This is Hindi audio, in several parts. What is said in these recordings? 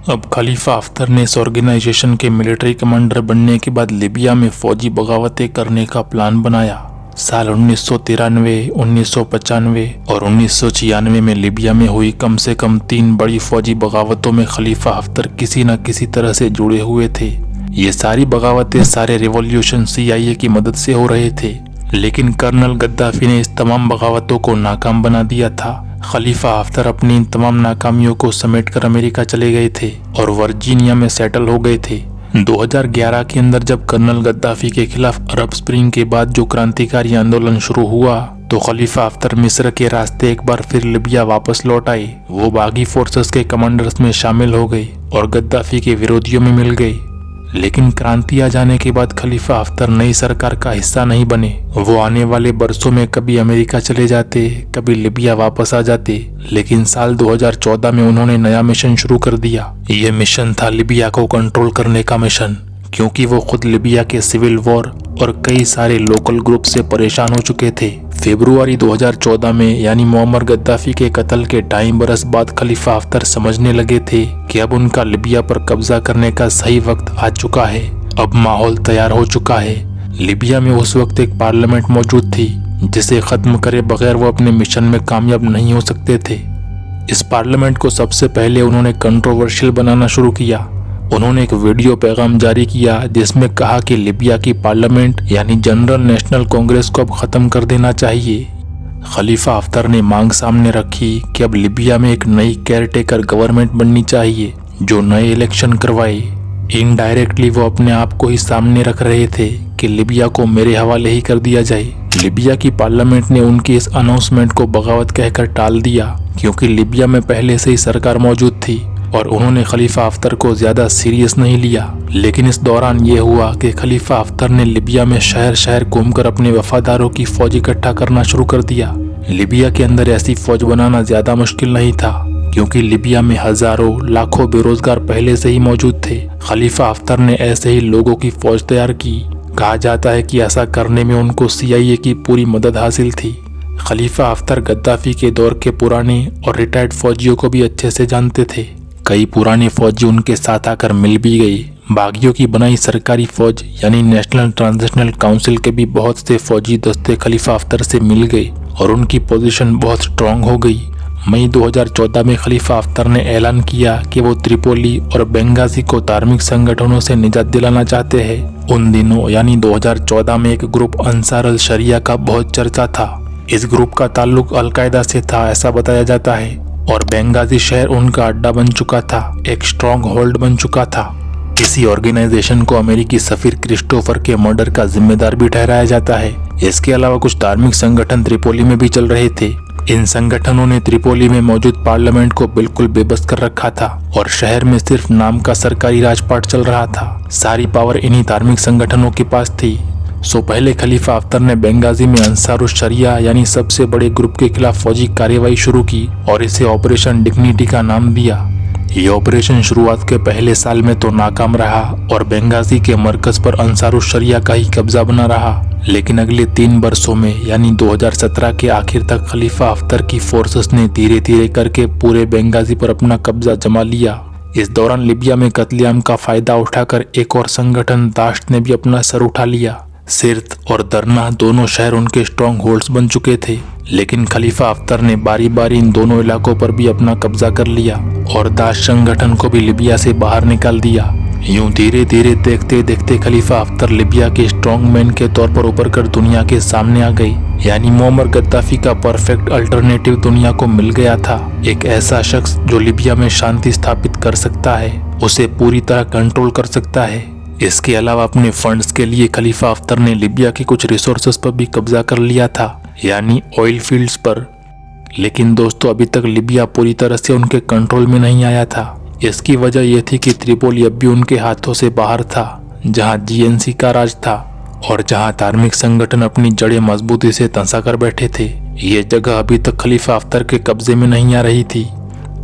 अब खलीफा हफ्तर ने इस ऑर्गेनाइजेशन के मिलिट्री कमांडर बनने के बाद लिबिया में फौजी बगावतें करने का प्लान बनाया। साल 1993, 1995 और 1996 में लिबिया में हुई कम से कम 3 बड़ी फौजी बगावतों में खलीफा हफ्तर किसी न किसी तरह से जुड़े हुए थे। ये सारी बगावतें सारे रिवॉल्यूशन CIA की मदद से हो रहे थे, लेकिन कर्नल गद्दाफी ने इस तमाम बगावतों को नाकाम बना दिया था। खलीफा हफ्तर अपनी इन तमाम नाकामियों को समेटकर अमेरिका चले गए थे और वर्जीनिया में सेटल हो गए थे। 2011 के अंदर जब कर्नल गद्दाफी के खिलाफ अरब स्प्रिंग के बाद जो क्रांतिकारी आंदोलन शुरू हुआ, तो खलीफा हफ्तर मिस्र के रास्ते एक बार फिर लिबिया वापस लौट आए। वो बागी फोर्सेस के कमांडर्स में शामिल हो गए और गद्दाफी के विरोधियों में मिल गए। लेकिन क्रांति आ जाने के बाद खलीफा हफ्तर नई सरकार का हिस्सा नहीं बने। वो आने वाले बरसों में कभी अमेरिका चले जाते, कभी लिबिया वापस आ जाते। लेकिन साल 2014 में उन्होंने नया मिशन शुरू कर दिया। ये मिशन था लिबिया को कंट्रोल करने का मिशन, क्योंकि वो खुद लिबिया के सिविल वॉर और कई सारे लोकल ग्रुप से परेशान हो चुके थे। फरवरी 2014 में यानी मुअम्मर गद्दाफी के कत्ल के 2.5 बरस बाद खलीफा हफ्तर समझने लगे थे कि अब उनका लिबिया पर कब्जा करने का सही वक्त आ चुका है। अब माहौल तैयार हो चुका है। लिबिया में उस वक्त एक पार्लियामेंट मौजूद थी जिसे खत्म करे बगैर वो अपने मिशन में कामयाब नहीं हो सकते थे। इस पार्लियामेंट को सबसे पहले उन्होंने कंट्रोवर्शियल बनाना शुरू किया। उन्होंने एक वीडियो पैगाम जारी किया जिसमें कहा कि लिबिया की पार्लियामेंट यानी जनरल नेशनल कांग्रेस को अब खत्म कर देना चाहिए। खलीफा हफ्तर ने मांग सामने रखी कि अब लिबिया में एक नई केयरटेकर गवर्नमेंट बननी चाहिए जो नए इलेक्शन करवाए। इनडायरेक्टली वो अपने आप को ही सामने रख रहे थे कि लिबिया को मेरे हवाले ही कर दिया जाए। लिबिया की पार्लियामेंट ने उनकी इस अनाउंसमेंट को बगावत कहकर टाल दिया, क्योंकि लिबिया में पहले से ही सरकार मौजूद थी और उन्होंने खलीफा हफ्तर को ज्यादा सीरियस नहीं लिया। लेकिन इस दौरान ये हुआ कि खलीफा हफ्तर ने लिबिया में शहर शहर घूमकर अपने वफादारों की फौज इकट्ठा करना शुरू कर दिया। लिबिया के अंदर ऐसी फौज बनाना ज्यादा मुश्किल नहीं था, क्योंकि लिबिया में हजारों लाखों बेरोजगार पहले से ही मौजूद थे। खलीफा हफ्तर ने ऐसे ही लोगों की फौज तैयार की। कहा जाता है कि ऐसा करने में उनको CIA की पूरी मदद हासिल थी। खलीफा हफ्तर गद्दाफी के दौर के पुराने और रिटायर्ड फौजियों को भी अच्छे से जानते थे। कई पुराने फौजी उनके साथ आकर मिल भी गए। बागियों की बनाई सरकारी फौज यानी नेशनल ट्रांजिशनल काउंसिल के भी बहुत से फौजी दस्ते खलीफा हफ्तर से मिल गए और उनकी पोजीशन बहुत स्ट्रांग हो गई। मई 2014 में खलीफा हफ्तर ने ऐलान किया कि वो त्रिपोली और बेंगाजी को धार्मिक संगठनों से निजात दिलाना चाहते हैं। उन दिनों यानी 2014 में एक ग्रुप अंसार अल शरिया का बहुत चर्चा था। इस ग्रुप का ताल्लुक अलकायदा से था ऐसा बताया जाता है, और बेंगाजी शहर उनका अड्डा बन चुका था, एक स्ट्रॉन्ग होल्ड बन चुका था। इसी ऑर्गेनाइजेशन को अमेरिकी सफीर क्रिस्टोफर के मर्डर का जिम्मेदार भी ठहराया जाता है। इसके अलावा कुछ धार्मिक संगठन त्रिपोली में भी चल रहे थे। इन संगठनों ने त्रिपोली में मौजूद पार्लियामेंट को बिल्कुल बेबस कर रखा था और शहर में सिर्फ नाम का सरकारी राजपाट चल रहा था। सारी पावर इन्हीं धार्मिक संगठनों के पास थी। पहले खलीफा हफ्तर ने बेंगाजी में अंसारुश शरिया यानी सबसे बड़े ग्रुप के खिलाफ फौजी कार्रवाई शुरू की और इसे ऑपरेशन डिग्निटी का नाम दिया। ये ऑपरेशन शुरुआत के पहले साल में तो नाकाम रहा और बेंगाजी के मरकज पर अंसारुश शरिया का ही कब्जा बना रहा। लेकिन अगले 3 वर्षों में यानी 2017 के आखिर तक खलीफा हफ्तर की फोर्सेस ने धीरे धीरे करके पूरे बेंगाजी पर अपना कब्जा जमा लिया। इस दौरान लिबिया में कत्लेआम का फायदा उठाकर एक और संगठन दाश्त ने भी अपना सर उठा लिया। सिर्त और दरना दोनों शहर उनके स्ट्रॉन्ग होल्ड्स बन चुके थे, लेकिन खलीफा हफ्तर ने बारी बारी इन दोनों इलाकों पर भी अपना कब्जा कर लिया और दाश संगठन को भी लिबिया से बाहर निकाल दिया। यूं धीरे धीरे देखते देखते खलीफा हफ्तर लिबिया के स्ट्रॉन्ग मैन के तौर पर उभर कर दुनिया के सामने आ गई। यानी मुअम्मर गद्दाफी का परफेक्ट अल्टरनेटिव दुनिया को मिल गया था। एक ऐसा शख्स जो लिबिया में शांति स्थापित कर सकता है, उसे पूरी तरह कंट्रोल कर सकता है। इसके अलावा अपने फंड्स के लिए खलीफा हफ्तर ने लिबिया के कुछ रिसोर्सेस पर भी कब्जा कर लिया था, यानी ऑयल फील्ड्स पर। लेकिन दोस्तों, अभी तक लिबिया पूरी तरह से उनके कंट्रोल में नहीं आया था। इसकी वजह यह थी कि त्रिपोली अब भी उनके हाथों से बाहर था, जहां GNC का राज था और जहां धार्मिक संगठन अपनी जड़ें मजबूती से धंसा कर बैठे थे। ये जगह अभी तक खलीफा हफ्तर के कब्जे में नहीं आ रही थी।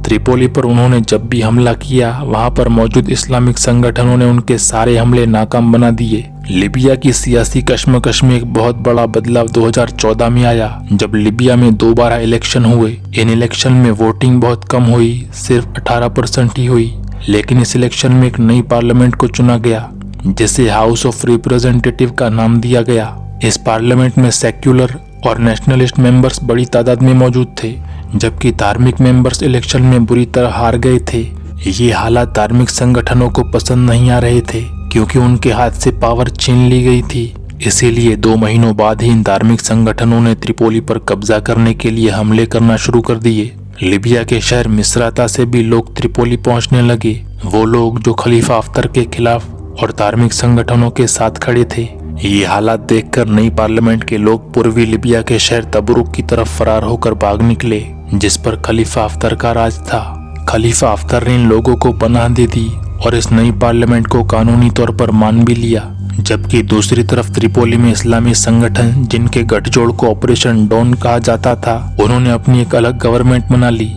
त्रिपोली पर उन्होंने जब भी हमला किया, वहां पर मौजूद इस्लामिक संगठनों ने उनके सारे हमले नाकाम बना दिए। लिबिया की सियासी कश्मकश में एक बहुत बड़ा बदलाव 2014 में आया, जब लिबिया में दोबारा इलेक्शन हुए। इन इलेक्शन में वोटिंग बहुत कम हुई, सिर्फ 18% ही हुई। लेकिन इस इलेक्शन में एक नई पार्लियामेंट को चुना गया जिसे हाउस ऑफ रिप्रेजेंटेटिव का नाम दिया गया। इस पार्लियामेंट में सेक्युलर और नेशनलिस्ट मेंबर्स बड़ी तादाद में मौजूद थे, जबकि धार्मिक मेंबर्स इलेक्शन में बुरी तरह हार गए थे। ये हालात धार्मिक संगठनों को पसंद नहीं आ रहे थे क्योंकि उनके हाथ से पावर छीन ली गई थी। इसीलिए 2 महीनों बाद ही इन धार्मिक संगठनों ने त्रिपोली पर कब्जा करने के लिए हमले करना शुरू कर दिए। लीबिया के शहर मिस्राता से भी लोग त्रिपोली पहुंचने लगे, वो लोग जो खलीफा हफ्तर के खिलाफ और धार्मिक संगठनों के साथ खड़े थे। ये हालात देखकर नई पार्लियामेंट के लोग पूर्वी लीबिया के शहर तबरुक की तरफ फरार होकर भाग निकले, जिस पर खलीफा हफ्तर का राज था। खलीफा हफ्तर ने इन लोगों को पनाह दे दी और इस नई पार्लियामेंट को कानूनी तौर पर मान भी लिया, जबकि दूसरी तरफ त्रिपोली में इस्लामी संगठन जिनके गठजोड़ को ऑपरेशन डॉन कहा जाता था, उन्होंने अपनी एक अलग गवर्नमेंट बना ली।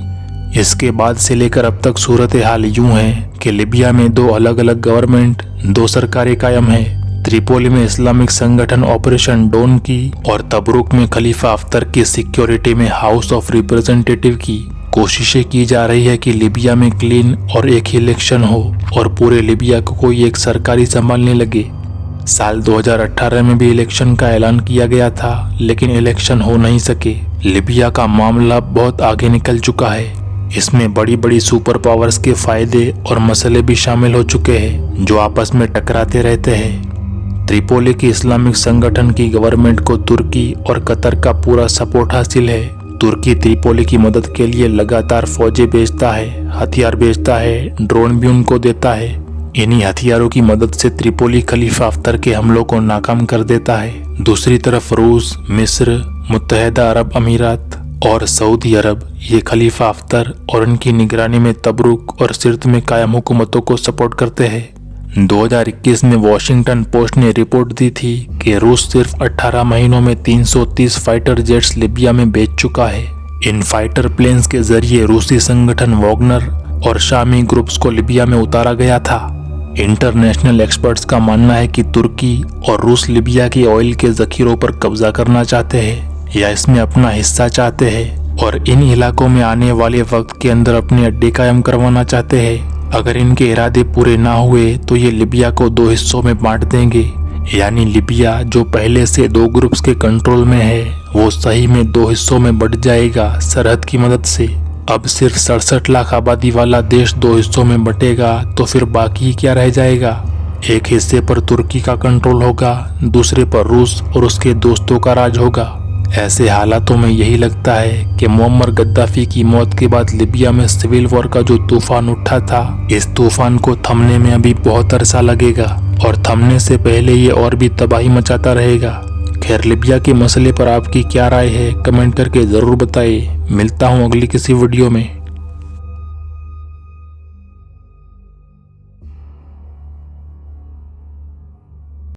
इसके बाद से लेकर अब तक सूरत हाल यूं है कि लीबिया में 2 अलग अलग गवर्नमेंट, 2 सरकारें कायम है। त्रिपोली में इस्लामिक संगठन ऑपरेशन डॉन की और तबरुक में खलीफा हफ्तर की सिक्योरिटी में हाउस ऑफ रिप्रेजेंटेटिव की कोशिशें की जा रही है कि लीबिया में क्लीन और एक ही इलेक्शन हो और पूरे लीबिया को कोई एक सरकारी संभालने लगे। साल 2018 में भी इलेक्शन का ऐलान किया गया था, लेकिन इलेक्शन हो नहीं सके। लीबिया का मामला बहुत आगे निकल चुका है। इसमें बड़ी बड़ी सुपर पावर्स के फायदे और मसले भी शामिल हो चुके हैं जो आपस में टकराते रहते हैं। त्रिपोली की इस्लामिक संगठन की गवर्नमेंट को तुर्की और कतर का पूरा सपोर्ट हासिल है। तुर्की त्रिपोली की मदद के लिए लगातार फौजें भेजता है, हथियार भेजता है, ड्रोन भी उनको देता है। इन्हीं हथियारों की मदद से त्रिपोली खलीफा हफ्तर के हमलों को नाकाम कर देता है। दूसरी तरफ रूस, मिस्र, मुत्तहदा अरब अमीरात और सऊदी अरब ये खलीफा हफ्तर और इनकी निगरानी में तबरुक और सिर्त में कायम हुकूमतों को सपोर्ट करते हैं। 2021 में वॉशिंगटन पोस्ट ने रिपोर्ट दी थी कि रूस सिर्फ 18 महीनों में 330 फाइटर जेट्स लीबिया में भेज चुका है। इन फाइटर प्लेन्स के जरिए रूसी संगठन वॉगनर और शामी ग्रुप्स को लीबिया में उतारा गया था। इंटरनेशनल एक्सपर्ट्स का मानना है कि तुर्की और रूस लीबिया के ऑयल के जखीरों पर कब्जा करना चाहते हैं या इसमें अपना हिस्सा चाहते हैं और इन इलाकों में आने वाले वक्त के अंदर अपने अड्डे कायम करवाना चाहते हैं। अगर इनके इरादे पूरे ना हुए तो ये लीबिया को 2 हिस्सों में बांट देंगे, यानी लीबिया जो पहले से 2 ग्रुप्स के कंट्रोल में है वो सही में 2 हिस्सों में बंट जाएगा सरहद की मदद से। अब सिर्फ 67 लाख आबादी वाला देश 2 हिस्सों में बटेगा तो फिर बाकी क्या रह जाएगा। एक हिस्से पर तुर्की का कंट्रोल होगा, दूसरे पर रूस और उसके दोस्तों का राज होगा। ऐसे हालातों में यही लगता है कि मुअम्मर गद्दाफी की मौत के बाद लीबिया में सिविल वॉर का जो तूफान उठा था, इस तूफान को थमने में अभी बहुत अरसा लगेगा और थमने से पहले ये और भी तबाही मचाता रहेगा। खैर, लीबिया के मसले पर आपकी क्या राय है, कमेंट करके जरूर बताइए। मिलता हूँ अगली किसी वीडियो में।